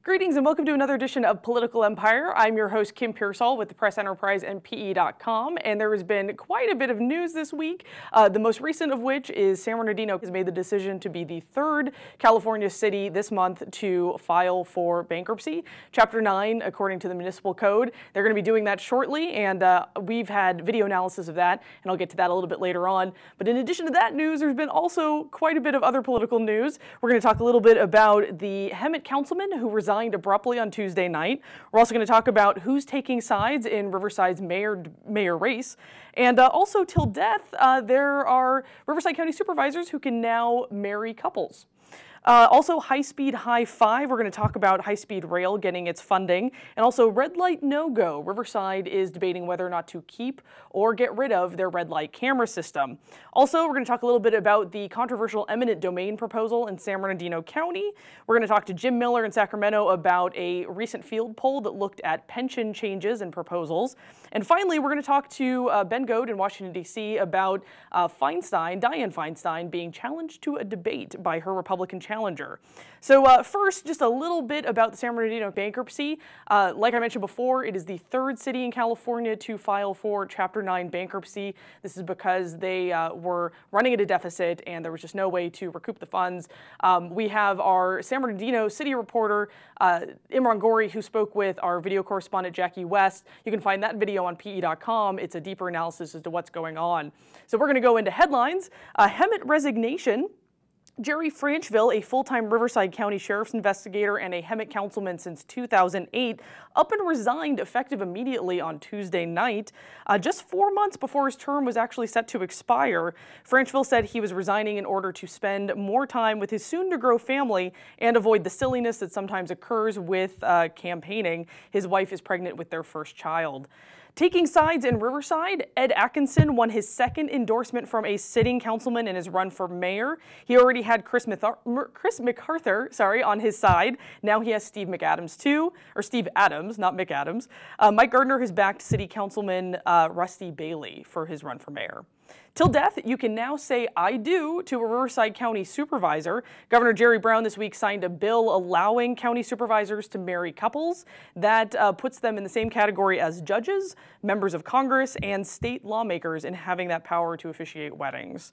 Greetings and welcome to another edition of Political Empire. I'm your host, Kim Pierceall with the Press Enterprise and PE.com, and there has been quite a bit of news this week, the most recent of which is San Bernardino has made the decision to be the third California city this month to file for bankruptcy. Chapter 9, according to the municipal code. They're going to be doing that shortly, and we've had video analysis of that, and I'll get to that a little bit later on. But in addition to that news, there's been also quite a bit of other political news. We're going to talk a little bit about the Hemet councilman who resigned abruptly on Tuesday night. We're also going to talk about who's taking sides in Riverside's mayor race. And also, till death, there are Riverside County supervisors who can now marry couples. Also, high-speed high-five. We're going to talk about high-speed rail getting its funding. And also, red light no-go. Riverside is debating whether or not to keep or get rid of their red light camera system. Also, we're going to talk a little bit about the controversial eminent domain proposal in San Bernardino County. We're going to talk to Jim Miller in Sacramento about a recent field poll that looked at pension changes and proposals. And finally, we're going to talk to Ben Goad in Washington, D.C. about Dianne Feinstein, being challenged to a debate by her Republican challenger. So first, just a little bit about the San Bernardino bankruptcy. Like I mentioned before, it is the third city in California to file for Chapter 9 bankruptcy. This is because they were running at a deficit and there was just no way to recoup the funds. We have our San Bernardino city reporter, Imran Gori, who spoke with our video correspondent, Jackie West. You can find that video on PE.com. It's a deeper analysis as to what's going on. So we're going to go into headlines. Hemet resignation. Jerry Franchville, a full-time Riverside County Sheriff's investigator and a Hemet councilman since 2008, up and resigned effective immediately on Tuesday night. Just 4 months before his term was actually set to expire, Franchville said he was resigning in order to spend more time with his soon-to-grow family and avoid the silliness that sometimes occurs with campaigning. His wife is pregnant with their first child. Taking sides in Riverside, Ed Atkinson won his second endorsement from a sitting councilman in his run for mayor. He already had Chris MacArthur on his side. Now he has Steve McAdams too, or Steve Adams, not McAdams. Mike Gardner has backed city councilman Rusty Bailey for his run for mayor. Till death, you can now say I do to a Riverside County supervisor. Governor Jerry Brown this week signed a bill allowing county supervisors to marry couples. That puts them in the same category as judges, members of Congress, and state lawmakers in having that power to officiate weddings.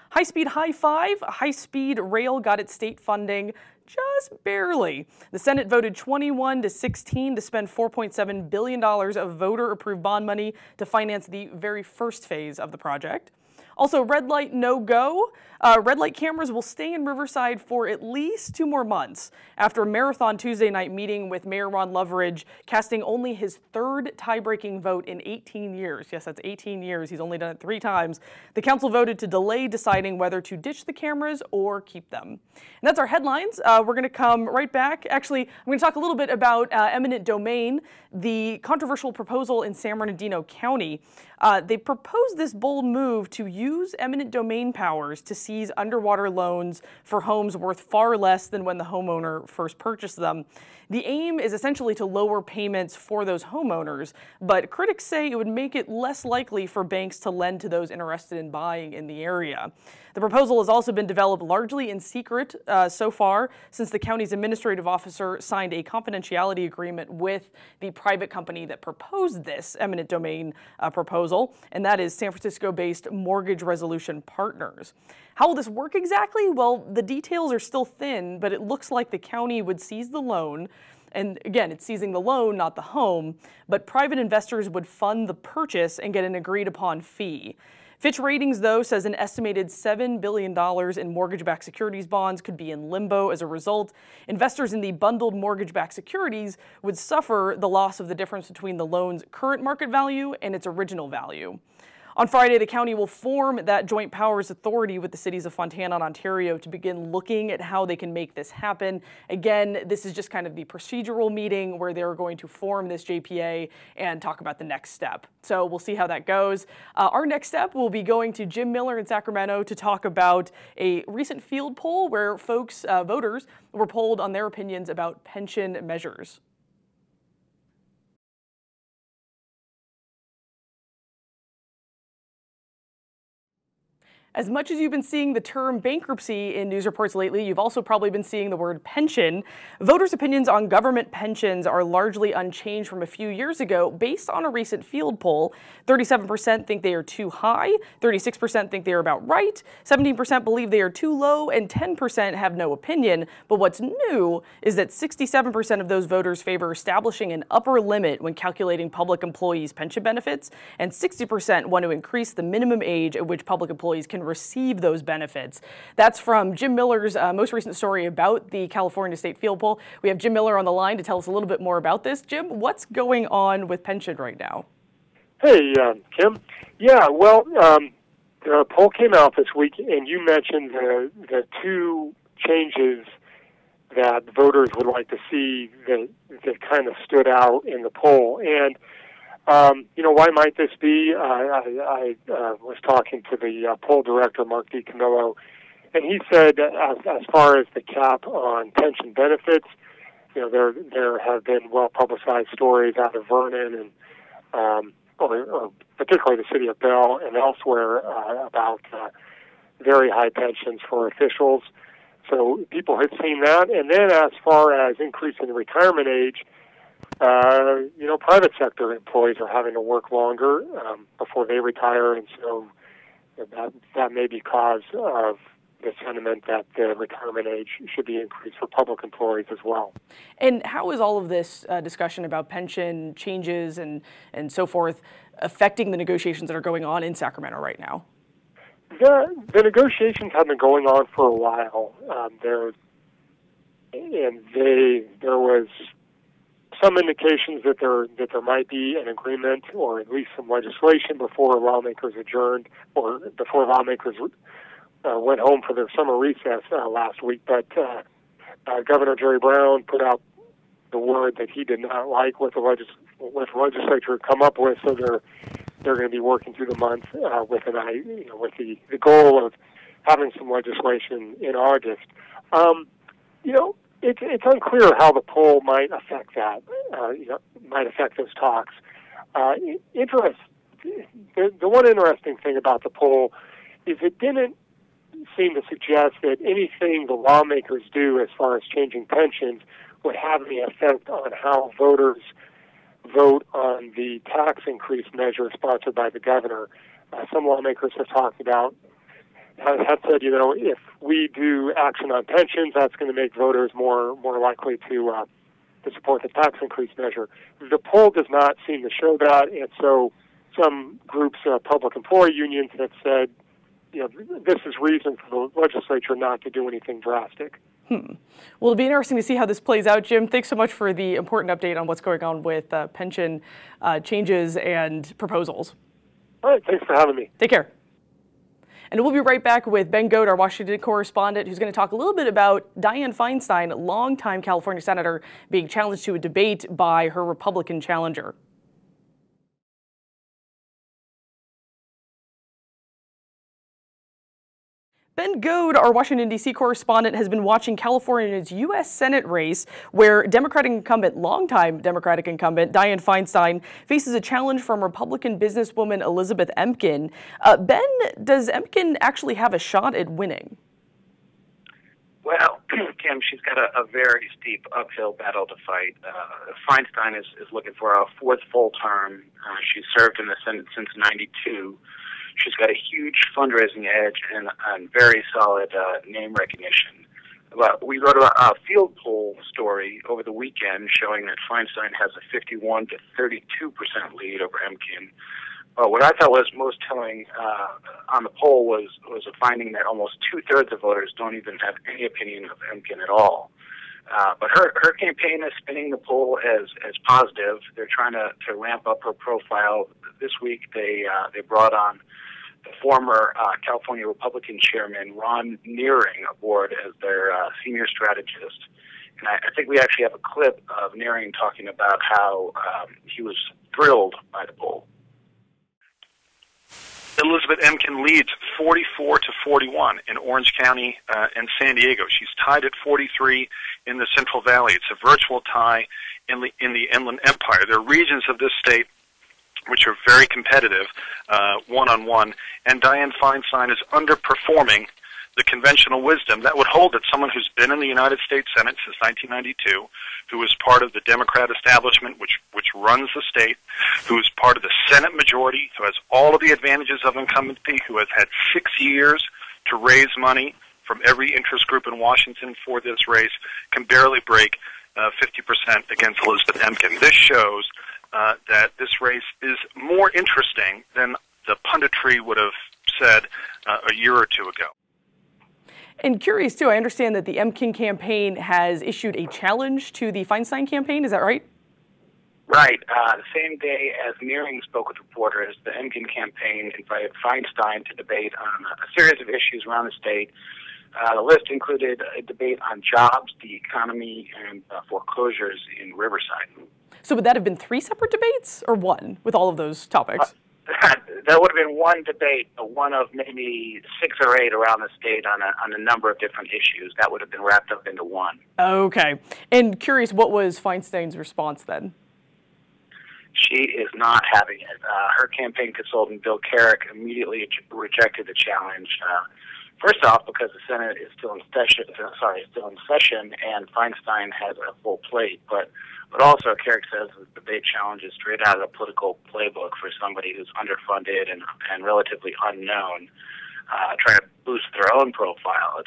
High-speed high-five, high-speed rail got its state funding just barely. The Senate voted 21-16 to spend $4.7 billion of voter-approved bond money to finance the very first phase of the project. Also, red light no-go. Red light cameras will stay in Riverside for at least 2 more months after a marathon Tuesday night meeting with Mayor Ron Loveridge casting only his third tie-breaking vote in 18 years. Yes, that's 18 years. He's only done it 3 times. The council voted to delay deciding whether to ditch the cameras or keep them. And that's our headlines. We're going to come right back. Actually, I'm going to talk a little bit about eminent domain, the controversial proposal in San Bernardino County. They proposed this bold move to use eminent domain powers to seize underwater loans for homes worth far less than when the homeowner first purchased them. The aim is essentially to lower payments for those homeowners, but critics say it would make it less likely for banks to lend to those interested in buying in the area. The proposal has also been developed largely in secret so far, since the county's administrative officer signed a confidentiality agreement with the private company that proposed this eminent domain proposal, and that is San Francisco-based Mortgage Resolution Partners. How will this work exactly? Well, the details are still thin, but it looks like the county would seize the loan. And again, it's seizing the loan, not the home, but private investors would fund the purchase and get an agreed upon fee. Fitch Ratings, though, says an estimated $7 billion in mortgage-backed securities bonds could be in limbo as a result. Investors in the bundled mortgage-backed securities would suffer the loss of the difference between the loan's current market value and its original value. On Friday, the county will form that joint powers authority with the cities of Fontana and Ontario to begin looking at how they can make this happen. Again, this is just kind of the procedural meeting where they're going to form this JPA and talk about the next step. So we'll see how that goes. Our next step will be going to Jim Miller in Sacramento to talk about a recent field poll where voters were polled on their opinions about pension measures. As much as you've been seeing the term bankruptcy in news reports lately, you've also probably been seeing the word pension. Voters' opinions on government pensions are largely unchanged from a few years ago based on a recent field poll. 37% think they are too high, 36% think they are about right, 17% believe they are too low, and 10% have no opinion. But what's new is that 67% of those voters favor establishing an upper limit when calculating public employees' pension benefits, and 60% want to increase the minimum age at which public employees can receive those benefits. That's from Jim Miller's most recent story about the California State Field Poll. We have Jim Miller on the line to tell us a little bit more about this. Jim, what's going on with pension right now? Hey, Kim. Yeah, well, the poll came out this week, and you mentioned the two changes that voters would like to see that kind of stood out in the poll. And why might this be? I was talking to the poll director, Mark DiCamillo, and he said as far as the cap on pension benefits, there have been well-publicized stories out of Vernon and or particularly the city of Bell and elsewhere about very high pensions for officials. So people had seen that. And then as far as increasing the retirement age, private sector employees are having to work longer before they retire, and so that may be cause of the sentiment that the retirement age should be increased for public employees as well. And how is all of this discussion about pension changes and so forth affecting the negotiations that are going on in Sacramento right now? The negotiations have been going on for a while. There was some indications that there might be an agreement or at least some legislation before lawmakers adjourned or before lawmakers went home for their summer recess last week. But Governor Jerry Brown put out the word that he did not like what the legislature had come up with, so they're going to be working through the month with the goal of having some legislation in August. It's unclear how the poll might affect that. Might affect those talks. The one interesting thing about the poll is it didn't seem to suggest that anything the lawmakers do as far as changing pensions would have any effect on how voters vote on the tax increase measure sponsored by the governor. Some lawmakers have said, if we do action on pensions, that's going to make voters more likely to support the tax increase measure. The poll does not seem to show that, and so some groups, public employee unions, have said, this is reason for the legislature not to do anything drastic. Well, it'll be interesting to see how this plays out, Jim. Thanks so much for the important update on what's going on with pension changes and proposals. All right, thanks for having me. Take care. And we'll be right back with Ben Godar, our Washington correspondent, who's going to talk a little bit about Dianne Feinstein, longtime California senator, being challenged to a debate by her Republican challenger. Ben Godar, our Washington, D.C. correspondent, has been watching California's U.S. Senate race, where longtime Democratic incumbent Dianne Feinstein faces a challenge from Republican businesswoman Elizabeth Emken. Ben, does Emken actually have a shot at winning? Well, Kim, she's got a very steep uphill battle to fight. Feinstein is looking for a fourth full term. She's served in the Senate since '92. She's got a huge fundraising edge and very solid name recognition. We wrote a field poll story over the weekend showing that Feinstein has a 51 to 32% lead over Emken. What I thought was most telling on the poll was a finding that almost two-thirds of voters don't even have any opinion of Emken at all. But her campaign is spinning the poll as positive. They're trying to ramp up her profile. This week they brought on the former California Republican chairman, Ron Nearing, aboard as their senior strategist. And I think we actually have a clip of Nearing talking about how he was thrilled by the poll. Elizabeth Emken leads 44 to 41 in Orange County and San Diego. She's tied at 43 in the Central Valley. It's a virtual tie in the Inland Empire. There are regions of this state which are very competitive one-on-one, and Dianne Feinstein is underperforming the conventional wisdom that would hold that someone who's been in the United States Senate since 1992, who is part of the Democrat establishment which runs the state, who is part of the Senate majority, who has all of the advantages of incumbency, who has had 6 years to raise money from every interest group in Washington for this race, can barely break 50% against Elizabeth Emkin. This shows that this race is more interesting than the punditry would have said a year or two ago. And curious, too, I understand that the Emkin campaign has issued a challenge to the Feinstein campaign. Is that right? Right. The same day as Meering spoke with reporters, the Emkin campaign invited Feinstein to debate on a series of issues around the state. The list included a debate on jobs, the economy, and foreclosures in Riverside. So would that have been 3 separate debates, or one, with all of those topics? That would have been one debate, one of maybe 6 or 8 around the state on a number of different issues. That would have been wrapped up into one. Okay. And curious, what was Feinstein's response then? She is not having it. Her campaign consultant, Bill Carrick, immediately rejected the challenge. First off, because the Senate is still in session, and Feinstein has a full plate. But also, Carrick says the debate challenge is straight out of the political playbook for somebody who's underfunded and relatively unknown, trying to boost their own profile.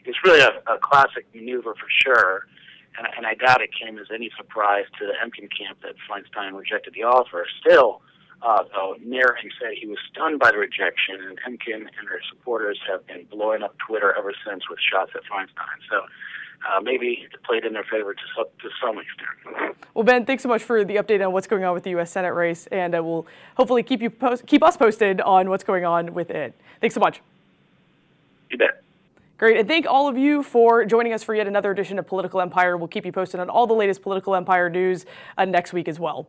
It's really a classic maneuver for sure, and I doubt it came as any surprise to the Emkin camp that Feinstein rejected the offer. Still, though, Meering said he was stunned by the rejection, and Emkin and her supporters have been blowing up Twitter ever since with shots at Feinstein. So maybe it played in their favor to some extent. Well, Ben, thanks so much for the update on what's going on with the U.S. Senate race, and we'll hopefully keep us posted on what's going on with it. Thanks so much. You bet. Great, and thank all of you for joining us for yet another edition of Political Empire. We'll keep you posted on all the latest Political Empire news next week as well.